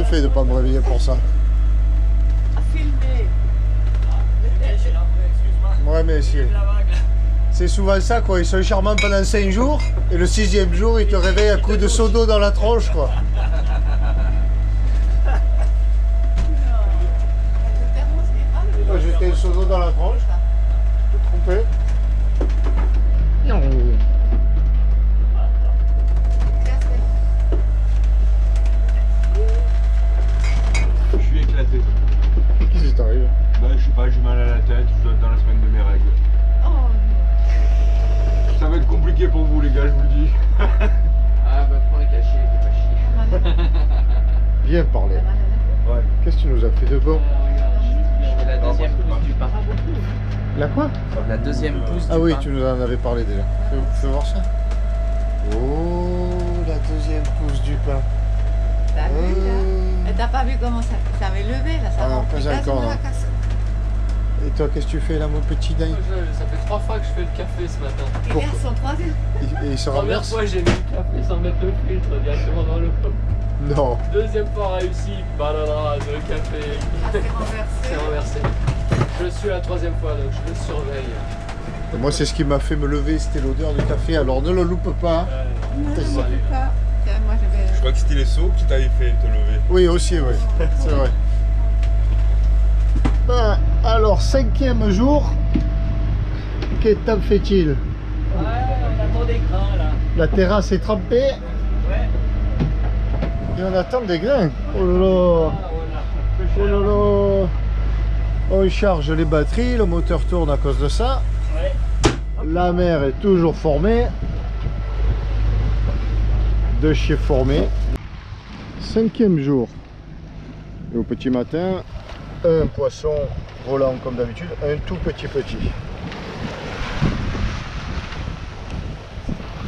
fait de pas me réveiller pour ça. Filmer. Ouais, mais c'est souvent ça, quoi. Ils sont charmants pendant 5 jours, et le 6e jour, ils te réveillent à coups de seau d'eau dans la tronche, quoi. Moi, j'étais le seau d'eau dans la tronche. Tout trompé. Non. Je suis éclaté. Qu'est-ce qui t'arrive? Bah, je sais pas, j'ai mal à la tête, je dois être dans la semaine de mes règles. Ça va être compliqué pour vous, les gars, je vous le dis. Ah, bah, prends les cachets, fais pas chier. Bien parlé. Ouais. Qu'est-ce que tu nous as fait de bon? Je fais la deuxième pousse du pain. La quoi? La deuxième pousse du pain. Ah oui, tu nous en avais parlé déjà. Fais voir ça. Oh, la deuxième pousse du pain. T'as vu là? T'as pas vu comment ça m'est levé là? Ça Ah non, remplit pas quasiment encore, la non. casserole. Et toi, qu'est-ce que tu fais là, mon petit dingue? Ça fait 3 fois que je fais le café ce matin. Il est à son troisième. Et il se Première renverse? fois j'ai mis le café sans mettre le filtre directement dans le pot. Non. Deuxième fois réussi, banana, le café. Ah, c'est C'est renversé. renversé. Je suis la troisième fois donc je le surveille. Et moi, c'est ce qui m'a fait me lever, c'était l'odeur du café, alors ne le loupe pas. Non, je ça ne va. peux pas. Tiens, moi je vais. Je crois que c'était les sauts qui t'avaient fait te lever. Oui, aussi, oui. C'est vrai. Ben, alors, 5e jour, que temps fait-il? Ouais, on attend des grains là. La terrasse est trempée Ouais. et on attend des grains. Oh là là. Oh là là. On charge les batteries, le moteur tourne à cause de ça. Ouais. La mer est toujours formée. De chez formé. 5e jour. Et au petit matin, un poisson volant comme d'habitude, un tout petit.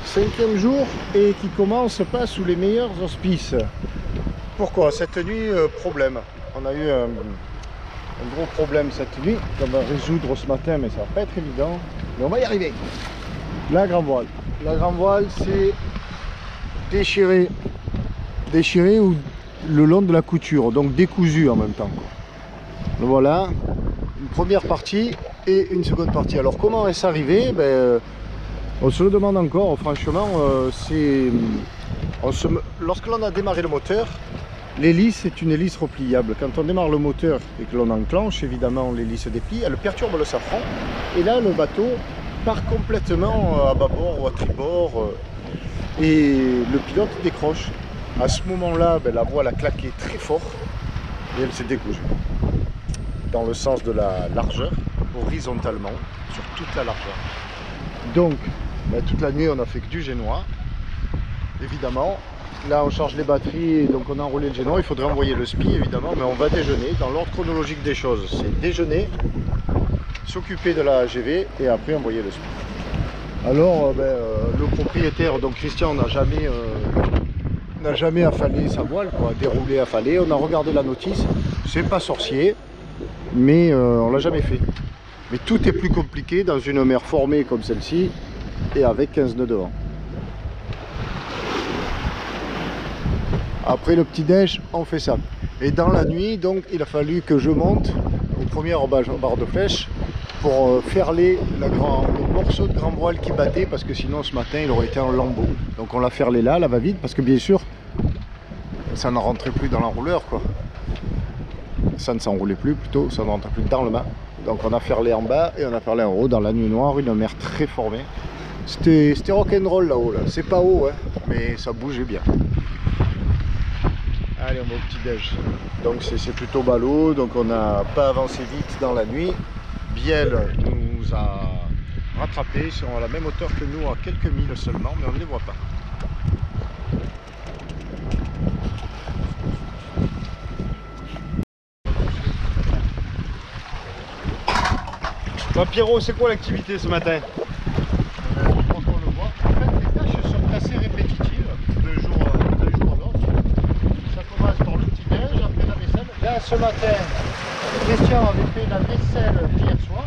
5e jour et qui commence pas sous les meilleurs auspices. Pourquoi? Cette nuit, problème. On a eu un gros problème cette nuit qu'on va résoudre ce matin, mais ça va pas être évident. Mais on va y arriver. La grand voile. La grand voile, c'est déchiré ou le long de la couture, donc décousu en même temps. Voilà, une première partie et une seconde partie. Alors comment est-ce arrivé? On se le demande encore, franchement. Lorsque l'on a démarré le moteur, l'hélice est une hélice repliable. Quand on démarre le moteur et que l'on enclenche, évidemment l'hélice se déplie, elle perturbe le safran. Et là, le bateau part complètement à bâbord ou à tribord. Et le pilote décroche. À ce moment-là, la voile a claqué très fort et elle s'est décousue dans le sens de la largeur, horizontalement, sur toute la largeur. Donc, toute la nuit, on a fait que du génois, évidemment. Là, on charge les batteries, donc on a enroulé le génois. Il faudrait envoyer le SPI, évidemment, mais on va déjeuner dans l'ordre chronologique des choses. C'est déjeuner, s'occuper de la AGV et après envoyer le SPI. Alors, le propriétaire, donc Christian, n'a jamais affalé sa voile, quoi, déroulé, affalé. On a regardé la notice, c'est pas sorcier, mais on l'a jamais fait. Mais tout est plus compliqué dans une mer formée comme celle-ci et avec 15 nœuds devant. Après le petit déj, on fait ça. Et dans la nuit, donc, il a fallu que je monte au premier barre de flèche pour ferler le morceau de grand voile qui battait, parce que sinon ce matin il aurait été en lambeau. Donc on l'a ferlé là, la va-vite, parce que bien sûr ça ne rentrait plus dans l'enrouleur, quoi. Ça ne s'enroulait plus, plutôt, ça ne rentrait plus dans le mât. Donc on a ferlé en bas et on a ferlé en haut dans la nuit noire, une mer très formée. C'était rock'n'roll là-haut, là. C'est pas haut, hein, mais ça bougeait bien. Allez, on va au petit déj. Donc c'est plutôt ballot, donc on n'a pas avancé vite dans la nuit. Biel nous a rattrapés, ils sont à la même hauteur que nous, à quelques milles seulement, mais on ne les voit pas. Bon, Pierrot, c'est quoi l'activité ce matin? Je pense qu'on le voit. En fait, les tâches sont assez répétitives d'un jour à l'autre. Ça commence par le petit déj, après la vaisselle. Là, ce matin, Christian avait fait la vaisselle d'hier soir.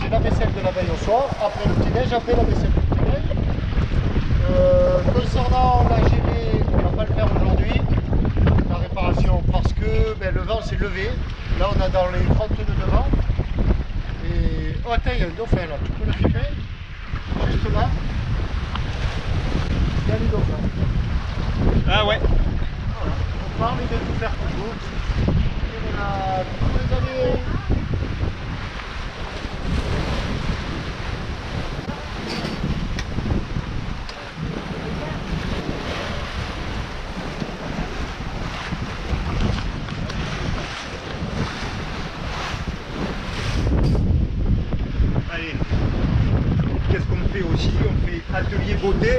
C'est la vaisselle de la veille au soir, après le petit déj, après la vaisselle du petit déj. Concernant la GV, on ne va pas le faire aujourd'hui. s'est levé. Là, on a dans les 30 nœuds devant. Et... Oh, attends, il y a un dauphin là. Tu peux le filmer? Juste là. Il y a les dauphins. Ah ouais. Voilà. On parle de tout faire toujours. Et voilà, tous les années. Allez. Qu'est-ce qu'on fait aussi? On fait atelier beauté.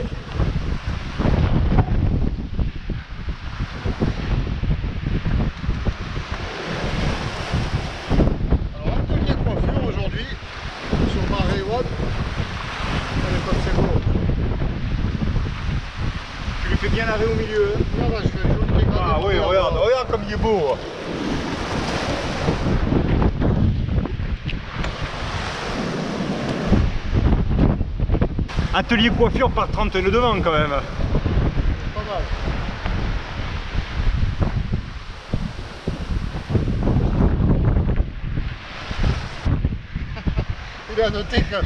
Alors, atelier coiffure aujourd'hui sur Marais Haute. Allez, comme c'est beau. Tu lui fais bien l'arrêt au milieu. Hein. Là, je fais le jour de Ah oui, regarde, regarde comme il est beau. Atelier coiffure par 30 nœuds devant quand même. Pas mal. Il a noté que au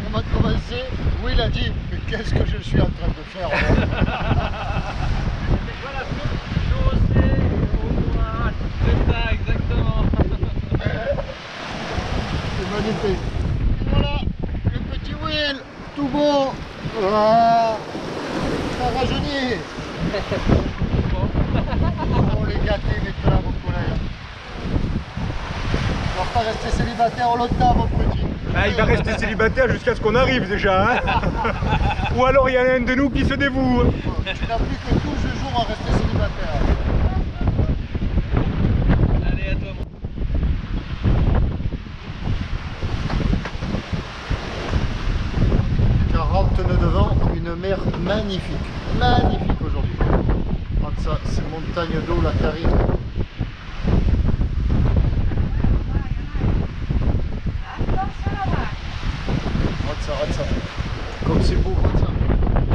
moment de commencer, oui, il a dit mais qu'est-ce que je suis en train de faire moi? C'est ça, exactement. C'est magnifique. Et voilà, le petit Will, tout beau. Ah, ça rajeunit. On les gâter, mes là, mon collègue. On va pas rester célibataire longtemps, mon petit. Ah, il va rester célibataire jusqu'à ce qu'on arrive déjà. Hein. Ou alors il y en a un de nous qui se dévoue. Tu n'as plus que 12 jours à rester célibataire. Allez, à toi. 40 nœuds devant, une mer magnifique. Magnifique aujourd'hui. Regarde ça, ces montagnes d'eau là qui arrivent. Regarde ça. Comme c'est beau, regarde ça.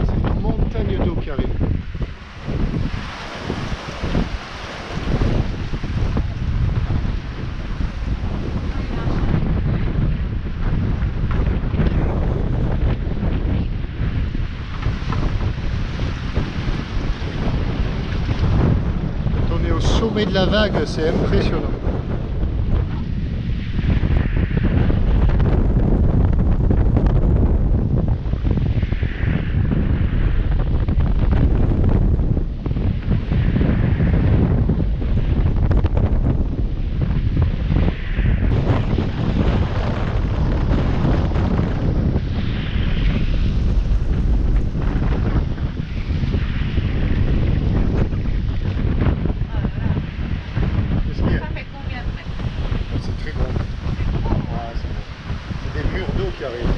C'est une montagne d'eau qui arrive. Quand on est au sommet de la vague, c'est impressionnant. Qu'est-ce qu'il y a? Ça fait combien de mètres? C'est très grand. Ouais, c'est bon. C'est des murs d'eau qui arrivent.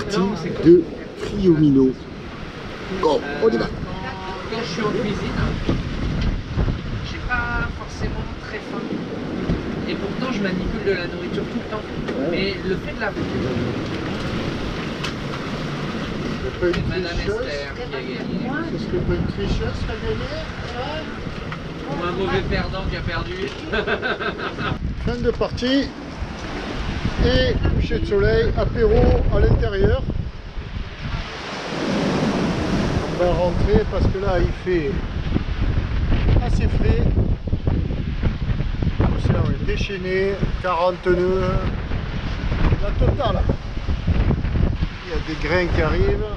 partie de Triomino. Go, on y va. Quand je suis en cuisine, j'ai pas forcément très faim. Et pourtant, je manipule de la nourriture tout le temps. Mais le fait de la... C'est Madame Esther qui a gagné. Est-ce que pas une tricheuse qui a gagné? Ou un mauvais perdant qui a perdu. Fin de partie. Et coucher de soleil, apéro à l'intérieur. On va rentrer parce que là il fait assez frais. L'océan est déchaîné, 40 nœuds, la totale. Il y a des grains qui arrivent.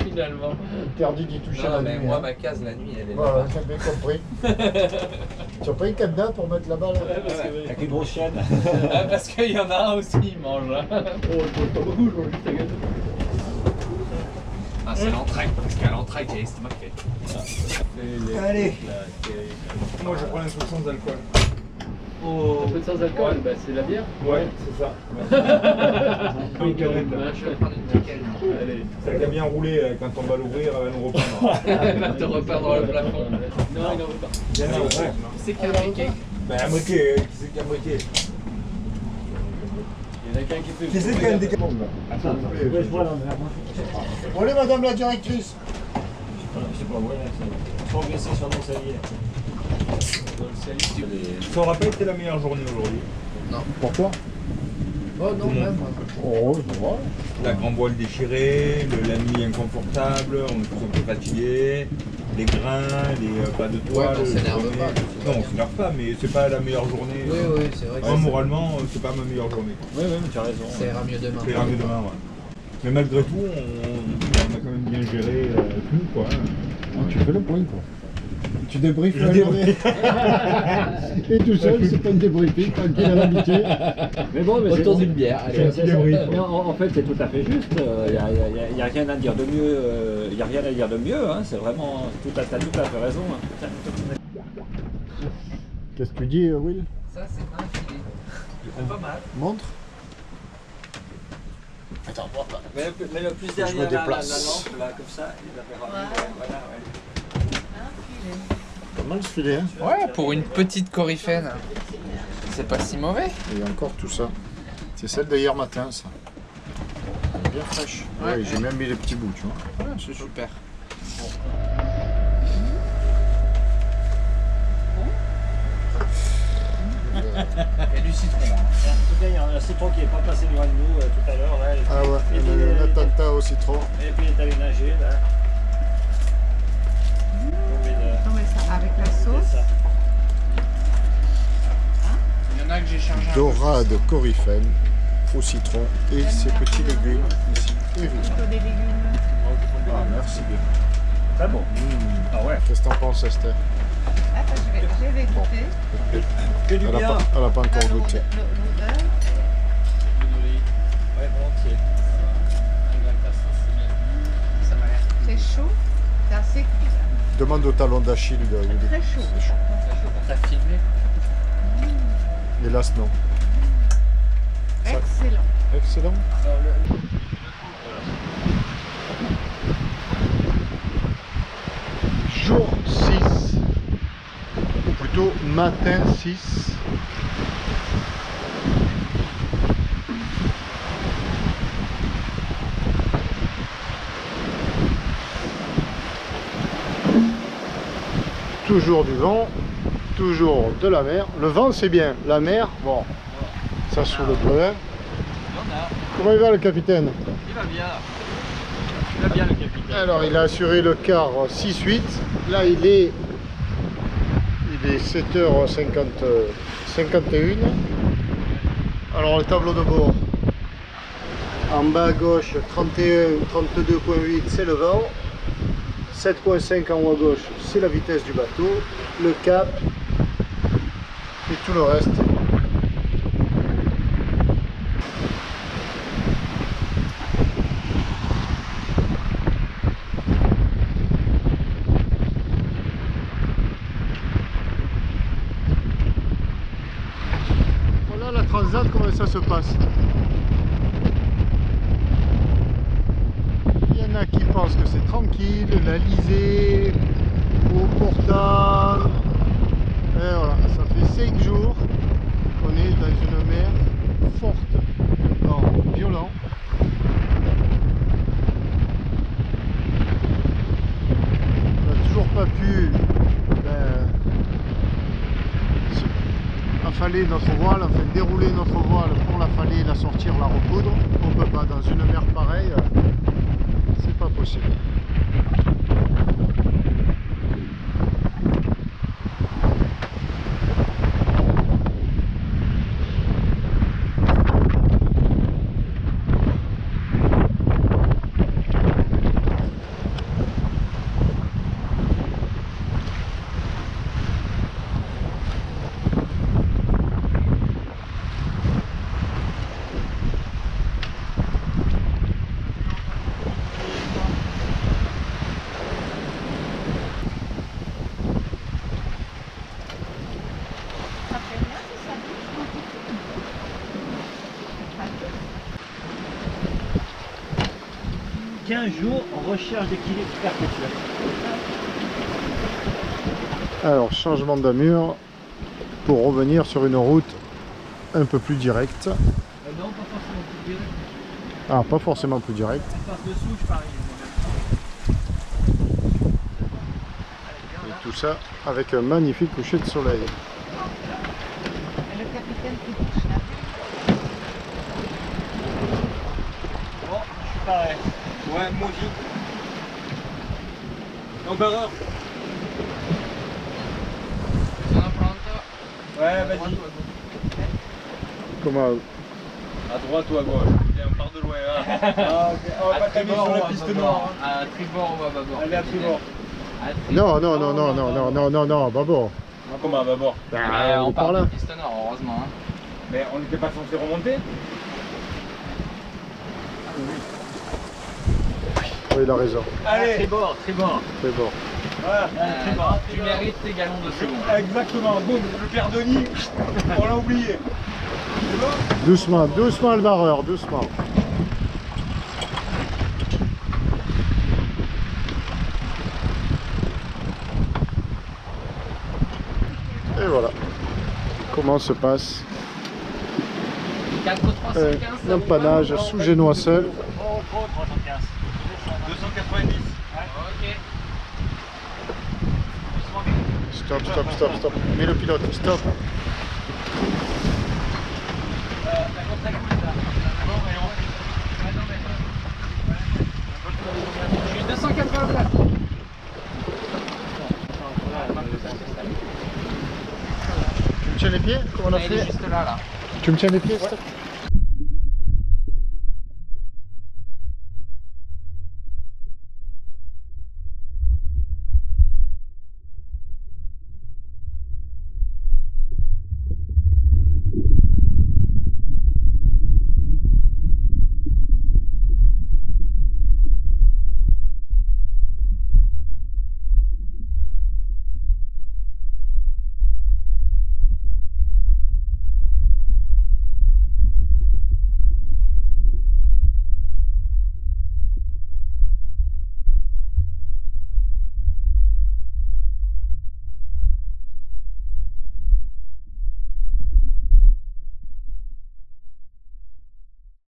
Finalement. Interdit d'y toucher Non, la mais nuit. moi, Hein. ma case la nuit, elle est Voilà, là-bas. j'ai bien compris. Tu as pris un cadenas pour mettre la balle? Avec une grosse chaîne. Ah, parce qu'il y en a un aussi, il mange. Oh, pas beaucoup, je mange juste la gâteau. Ah, c'est l'entraille, parce qu'à l'entraille, j'ai l'estomac fait. Allez. Moi je prends un truc sans alcool. Un peu sans alcool, bah, c'est la bière. Ouais, c'est ça. Une canette. Je vais prendre une nickel. Allez, ça a bien roulé quand on va l'ouvrir, elle va nous reprendre. Elle va te repeindre le plafond. Non, il n'en veut pas. Bien sûr, ouais. C'est qu'un briquet. Ben, un briquet, qui c'est qui a un briquet? Il y en a qu'un qui fait. Qui c'est qui a un briquet? Attends, je vois là, Bon, allez, madame la directrice. je sais pas, voilà, ça. Progresser sur nos saliers. Ça aura pas été la meilleure journée aujourd'hui. Pourquoi? Oh non, même. Oh, je vois. La grande voile déchirée, la nuit inconfortable, on est tous un peu fatigués, les grains, les pas de toile. Ouais, on s'énerve journée. pas. Non, on s'énerve pas, mais c'est pas la meilleure journée. Oui, oui, c'est vrai que Moi, moralement, c'est pas ma meilleure journée. Oui, oui, mais tu as raison. ça ira mieux demain. Ça ira mieux demain, ouais. Mais malgré tout, on a quand même bien géré tout, quoi. Tu fais le point, quoi. Tu débriefes Je la journée. débrief. Et tout seul, c'est pas une débriefing, tranquille à l'habitude. Mais bon, mais Autour d'une bière, allez. c'est ça. Mais en fait, c'est tout à fait juste. Il n'y a rien à dire de mieux. Il y a rien à dire de mieux. Hein. C'est vraiment. T'as tout à fait raison. Hein. Qu'est-ce que tu dis, Will? Ça, c'est un filet. C'est pas mal. Montre. Attends, moi pas. Mais le plus me derrière la déplace. lampe, là, comme ça, il va faire voilà, ouais. Pas mal ce filet, hein? Ouais, pour une petite coryphène, c'est pas si mauvais. Il y a encore tout ça. C'est celle d'hier matin, ça. Elle est bien fraîche. Ouais. Ouais, j'ai même mis les petits bouts, tu vois. Ouais, c'est super. Et du citron. Hein. En tout cas, il y a un citron qui n'est pas passé loin de nous tout à l'heure. Là, Ah ouais, et il puis, y a un attentat au citron. et puis il est allé nager là. Non mais ça, avec la sauce. C'est ça. Il y en a que j'ai chargé un peu. Dorade coryphène au citron et ses petits légumes ici. Évidemment. Plutôt des légumes. Ah, merci bien. Très bon. Ah ouais. Qu'est-ce que t'en penses, Esther? Attends, je vais goûter. Que du Elle bien. a pas encore goûté. L'odeur. Ouais, volontiers. Ça m'a l'air. C'est chaud. C'est assez cuit. là. Demande au talon d'Achille de Woody. Très chaud. C'est chaud. T'as filmé? Hélas, non. Excellent. Excellent. Jour 6, ou plutôt matin 6. Toujours du vent, toujours de la mer. Le vent c'est bien, la mer, bon, ça saoule le peu. Hein. Comment il va le capitaine? Il va bien. Il va bien le capitaine. Alors il a assuré le quart 6-8, là il est 7h51. Alors le tableau de bord, en bas à gauche 31, 32.8 c'est le vent, 7.5 en haut à gauche c'est la vitesse du bateau, le cap et tout le reste. comment ça se passe. Il y en a qui pensent que c'est tranquille, l'Alizé, au Portal. Et voilà, ça fait 5 jours qu'on est dans une mer forte, vent violent. On n'a toujours pas pu affaler notre voile, enfin dérouler notre voile pour l'affaler, la sortir, la recoudre. On peut pas, dans une mer pareille, c'est pas possible. Ça fait rien si ça bouge. 15 jours en recherche d'équilibre perpétuel. Alors, changement d'amure pour revenir sur une route un peu plus directe. Non, pas forcément plus direct. Ah, pas forcément plus directe. Passe dessous, je parie. Et tout ça avec un magnifique coucher de soleil. Et le capitaine qui bouge là. Bon, je suis pareil. Ouais, moi aussi. Donc, barreur. Sono pronto. Ouais, vas-y. Comment À droite ou à gauche? Tiens, on part de loin. Hein. Ah, ok. On va pas taper sur la piste noire. Hein. À tribord ou à bâbord. Allez, à tribord. Non, non, non, non, non, non, non, non, non, bah bon. Comment à bâbord? On par part là. de piste nord, heureusement. Hein. Mais on n'était pas censé remonter? Oui, il a raison. Allez! Tribord, tribord. C'est bon. Voilà, tribord. Tu mérites tes galons de seconde. Exactement. Boum, le père Denis, on l'a oublié. C'est bon? Doucement, doucement le barreur, doucement. Et voilà comment se passe 4 315. l'empannage sous génois seul. Oh, 315. 290. Ok. Stop, stop, stop, stop. Mets le pilote, stop. La contre-écoute là. Je suis 284. Tu me tiens les pieds? Comment on a Il est fait? juste là, là. Tu me tiens les pieds, stop.